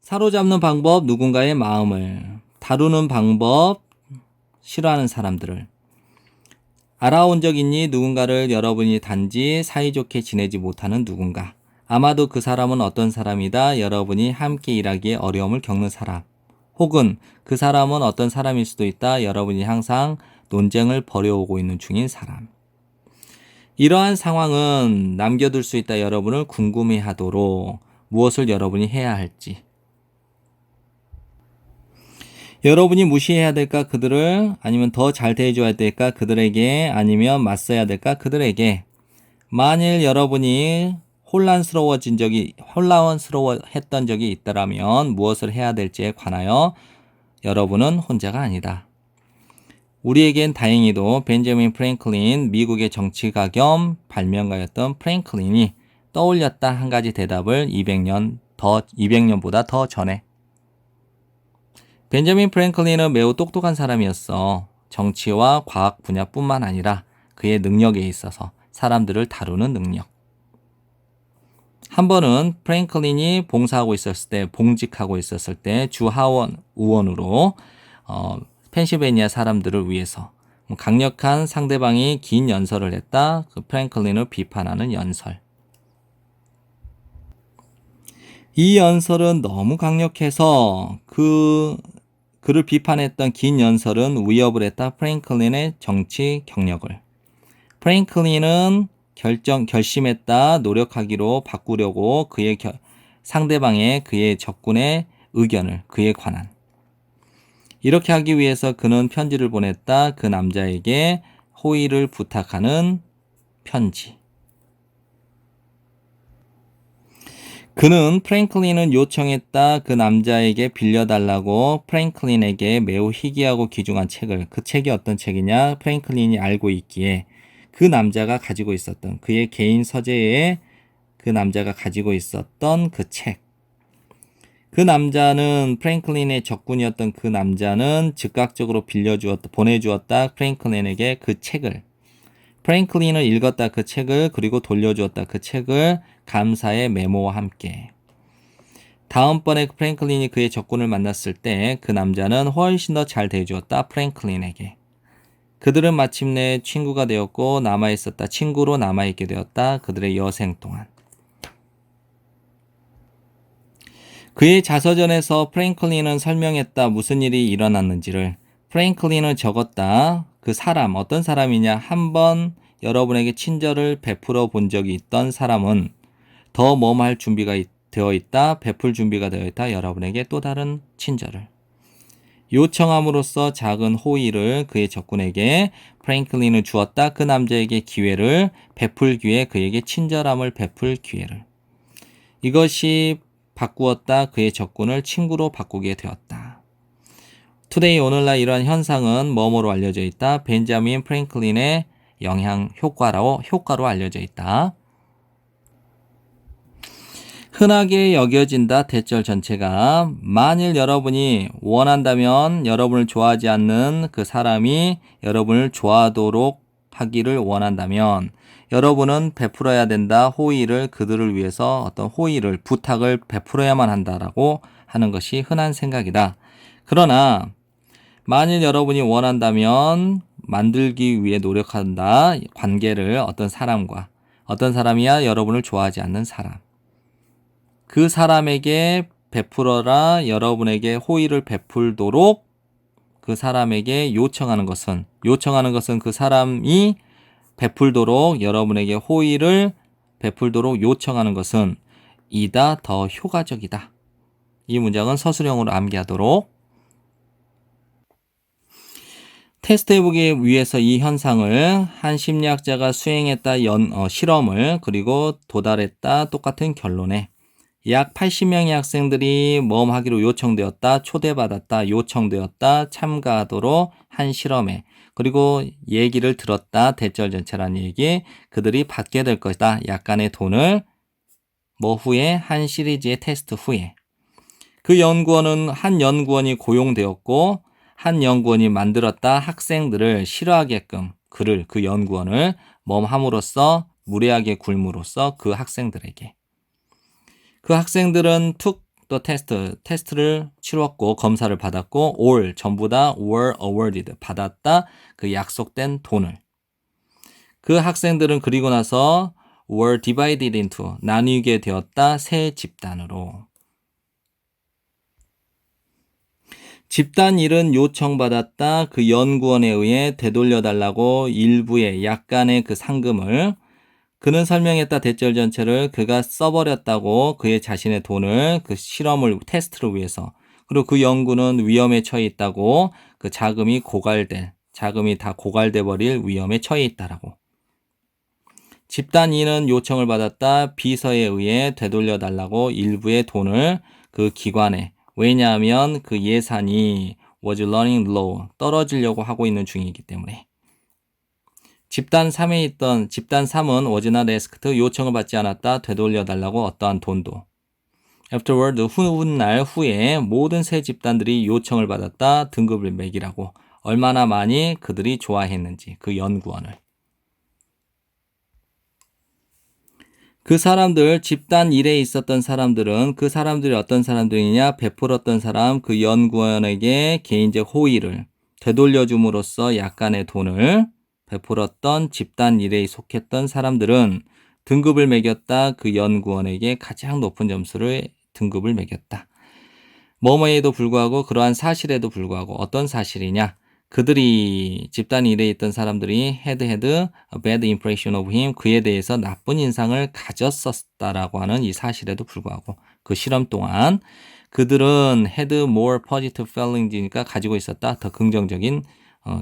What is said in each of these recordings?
사로잡는 방법, 누군가의 마음을 다루는 방법, 싫어하는 사람들을 알아온 적 있니? 누군가를 여러분이 단지 사이좋게 지내지 못하는 누군가. 아마도 그 사람은 어떤 사람이다. 여러분이 함께 일하기에 어려움을 겪는 사람. 혹은 그 사람은 어떤 사람일 수도 있다. 여러분이 항상 논쟁을 벌여오고 있는 중인 사람. 이러한 상황은 남겨둘 수 있다. 여러분을 궁금해하도록 무엇을 여러분이 해야 할지. 여러분이 무시해야 될까 그들을, 아니면 더 잘 대해줘야 될까 그들에게, 아니면 맞서야 될까 그들에게. 만일 여러분이 혼란스러워했던 적이 있다면 무엇을 해야 될지에 관하여 여러분은 혼자가 아니다. 우리에겐 다행히도 벤저민 프랭클린, 미국의 정치가 겸 발명가였던 프랭클린이 떠올렸다 한 가지 대답을 200년보다 더 전에. 벤저민 프랭클린은 매우 똑똑한 사람이었어. 정치와 과학 분야뿐만 아니라 그의 능력에 있어서 사람들을 다루는 능력. 한 번은 프랭클린이 봉직하고 있었을 때 주하원 의원으로 펜실베니아 사람들을 위해서 강력한 상대방이 긴 연설을 했다. 그 프랭클린을 비판하는 연설. 이 연설은 너무 강력해서 그를 비판했던 긴 연설은 위협을 했다. 프랭클린의 정치 경력을. 프랭클린은 결심했다. 노력하기로 바꾸려고 상대방의 그의 적군의 의견을 그에 관한. 이렇게 하기 위해서 그는 편지를 보냈다. 그 남자에게 호의를 부탁하는 편지. 프랭클린은 요청했다. 그 남자에게 빌려달라고 프랭클린에게 매우 희귀하고 귀중한 책을. 그 책이 어떤 책이냐? 프랭클린이 알고 있기에 그 남자가 가지고 있었던 그의 개인 서재에 그 남자가 가지고 있었던 그 책. 그 남자는 프랭클린의 적군이었던 그 남자는 즉각적으로 보내주었다. 프랭클린에게 그 책을. 프랭클린은 읽었다 그 책을, 그리고 돌려주었다 그 책을 감사의 메모와 함께. 다음번에 프랭클린이 그의 적군을 만났을 때 그 남자는 훨씬 더 잘 대해주었다. 프랭클린에게. 그들은 마침내 친구가 되었고 친구로 남아있게 되었다. 그들의 여생 동안. 그의 자서전에서 프랭클린은 설명했다. 무슨 일이 일어났는지를. 프랭클린은 적었다. 그 사람, 어떤 사람이냐. 한번 여러분에게 친절을 베풀어 본 적이 있던 사람은 더 뭐할 준비가 되어 있다. 베풀 준비가 되어 있다. 여러분에게 또 다른 친절을. 요청함으로써 작은 호의를 그의 적군에게 프랭클린은 주었다. 그 남자에게 기회를 베풀 기회, 그에게 친절함을 베풀 기회를. 이것이 바꾸었다. 그의 적군을 친구로 바꾸게 되었다. 투데이 오늘날 이러한 현상은 뭐뭐로 알려져 있다. 벤자민 프랭클린의 효과로 알려져 있다. 흔하게 여겨진다. 대절 전체가. 만일 여러분이 원한다면 여러분을 좋아하지 않는 그 사람이 여러분을 좋아하도록 하기를 원한다면 여러분은 베풀어야 된다. 호의를, 그들을 위해서 어떤 부탁을 베풀어야만 한다라고 하는 것이 흔한 생각이다. 그러나 만일 여러분이 원한다면 만들기 위해 노력한다. 관계를 어떤 사람이야? 여러분을 좋아하지 않는 사람. 그 사람에게 베풀어라. 여러분에게 호의를 베풀도록 그 사람에게 요청하는 것은 그 사람이 베풀도록, 여러분에게 호의를 베풀도록 요청하는 것은 이다 더 효과적이다. 이 문장은 서술형으로 암기하도록. 테스트 해보기 위해서 이 현상을 한 심리학자가 수행했다. 실험을, 그리고 도달했다. 똑같은 결론에 약 80명의 학생들이 모험하기로 요청되었다. 초대받았다. 요청되었다. 참가하도록 한 실험에, 그리고 얘기를 들었다. 대절 전체라는 얘기. 그들이 받게 될 것이다. 약간의 돈을 후에 한 시리즈의 테스트 후에. 한 연구원이 고용되었고 한 연구원이 만들었다. 학생들을 싫어하게끔 그 연구원을 무례하게 굴므로써 그 학생들은 the test, 테스트를 치렀고 검사를 받았고 all 전부 다 were awarded 받았다 그 약속된 돈을. 그 학생들은 그리고 나서 were divided into 나뉘게 되었다 세 집단으로. 집단 1은 요청받았다 그 연구원에 의해 되돌려달라고 일부의 약간의 그 상금을 그는 설명했다 대절 전체를 그가 써버렸다고 그의 자신의 돈을 그 실험을 테스트를 위해서 그리고 그 연구는 위험에 처해 있다고 그 자금이 다 고갈돼 버릴 위험에 처해 있다라고. 집단 2는 요청을 받았다 비서에 의해 되돌려달라고 일부의 돈을 그 기관에 왜냐하면 그 예산이 was running low 떨어지려고 하고 있는 중이기 때문에. 집단 3은 was not asked 요청을 받지 않았다 되돌려달라고 어떠한 돈도. Afterward 훗날 후에 모든 세 집단들이 요청을 받았다 등급을 매기라고 얼마나 많이 그들이 좋아했는지 그 연구원을. 그 사람들 집단 1에 있었던 사람들은 그 사람들이 어떤 사람들이냐 베풀었던 사람 그 연구원에게 개인적 호의를 되돌려줌으로써 약간의 돈을 베풀었던 집단 1에 속했던 사람들은 등급을 매겼다 그 연구원에게 가장 높은 점수를 등급을 매겼다. 뭐뭐에도 불구하고 그러한 사실에도 불구하고 어떤 사실이냐 그들이 집단 1에 있던 사람들이 had a bad impression of him 그에 대해서 나쁜 인상을 가졌었다라고 하는 이 사실에도 불구하고 그 실험 동안 그들은 had more positive feelings니까 가지고 있었다 더 긍정적인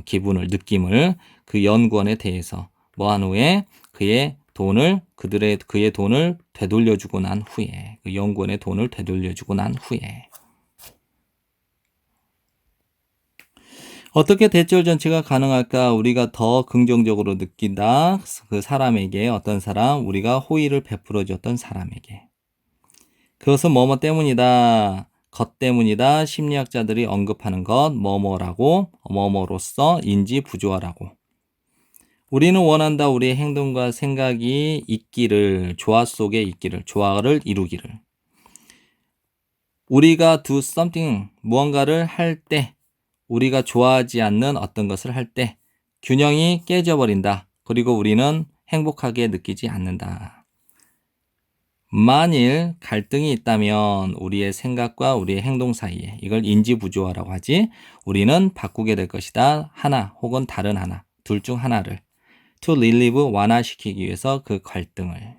느낌을 그 연구원에 대해서 뭐한 후에 그의 돈을 되돌려주고 난 후에 그 연구원의 돈을 되돌려주고 난 후에 어떻게 대절 전체가 가능할까? 우리가 더 긍정적으로 느낀다. 그 사람에게 어떤 사람, 우리가 호의를 베풀어 줬던 사람에게. 그것은 뭐뭐 때문이다. 것 때문이다. 심리학자들이 언급하는 것 뭐뭐라고 뭐뭐로서 인지 부조화라고. 우리는 원한다. 우리의 행동과 생각이 있기를 조화 속에 있기를 조화를 이루기를. 우리가 do something 무언가를 할 때 우리가 좋아하지 않는 어떤 것을 할 때 균형이 깨져버린다. 그리고 우리는 행복하게 느끼지 않는다. 만일 갈등이 있다면 우리의 생각과 우리의 행동 사이에 이걸 인지부조화라고 하지. 우리는 바꾸게 될 것이다. 하나 혹은 다른 하나, 둘 중 하나를 to relieve 완화시키기 위해서 그 갈등을.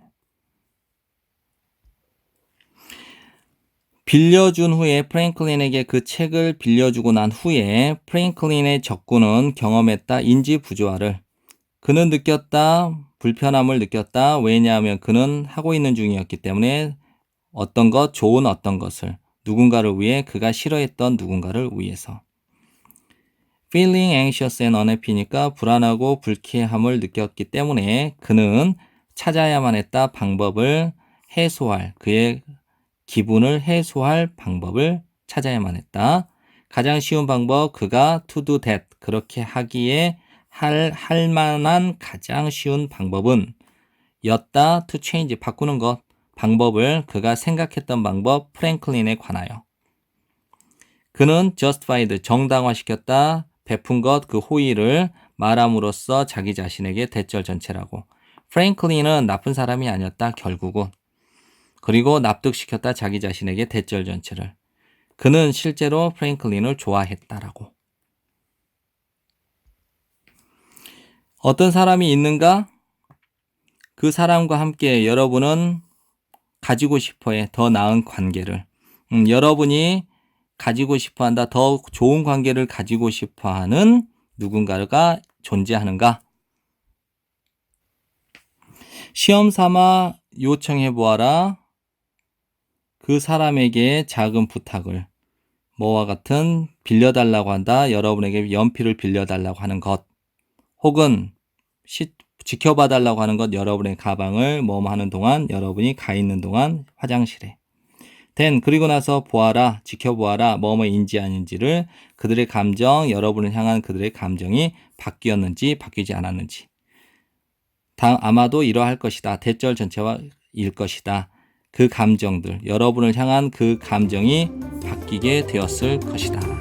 빌려준 후에 프랭클린에게 그 책을 빌려주고 난 후에 프랭클린의 적군은 경험했다 인지부조화를. 그는 느꼈다 불편함을 느꼈다. 왜냐하면 그는 하고 있는 중이었기 때문에 좋은 어떤 것을 누군가를 위해 그가 싫어했던 누군가를 위해서. Feeling anxious and unhappy니까 불안하고 불쾌함을 느꼈기 때문에 그는 찾아야만 했다 방법을 해소할 그의 기분을 해소할 방법을 찾아야만 했다. 가장 쉬운 방법 그가 to do that 그렇게 하기에 할 만한 가장 쉬운 방법은 였다 to change 바꾸는 것 방법을 그가 생각했던 방법 프랭클린에 관하여 그는 justified 정당화시켰다 베푼 것 그 호의를 말함으로써 자기 자신에게 대절 전체라고 프랭클린은 나쁜 사람이 아니었다 결국은 그리고 납득시켰다 자기 자신에게 대절 전체를 그는 실제로 프랭클린을 좋아했다라고. 어떤 사람이 있는가? 그 사람과 함께 여러분은 가지고 싶어해 더 나은 관계를. 여러분이 가지고 싶어한다. 더 좋은 관계를 가지고 싶어하는 누군가가 존재하는가? 시험 삼아 요청해 보아라. 그 사람에게 작은 부탁을 뭐와 같은 빌려달라고 한다. 여러분에게 연필을 빌려달라고 하는 것 혹은 지켜봐달라고 하는 것 여러분의 가방을 뭐뭐 하는 동안 여러분이 가 있는 동안 화장실에 그리고 나서 보아라 지켜보아라 뭐뭐인지 아닌지를 그들의 감정 여러분을 향한 그들의 감정이 바뀌었는지 바뀌지 않았는지 아마도 이러할 것이다. 대절 전체와 일 것이다. 그 감정들, 여러분을 향한 그 감정이 바뀌게 되었을 것이다.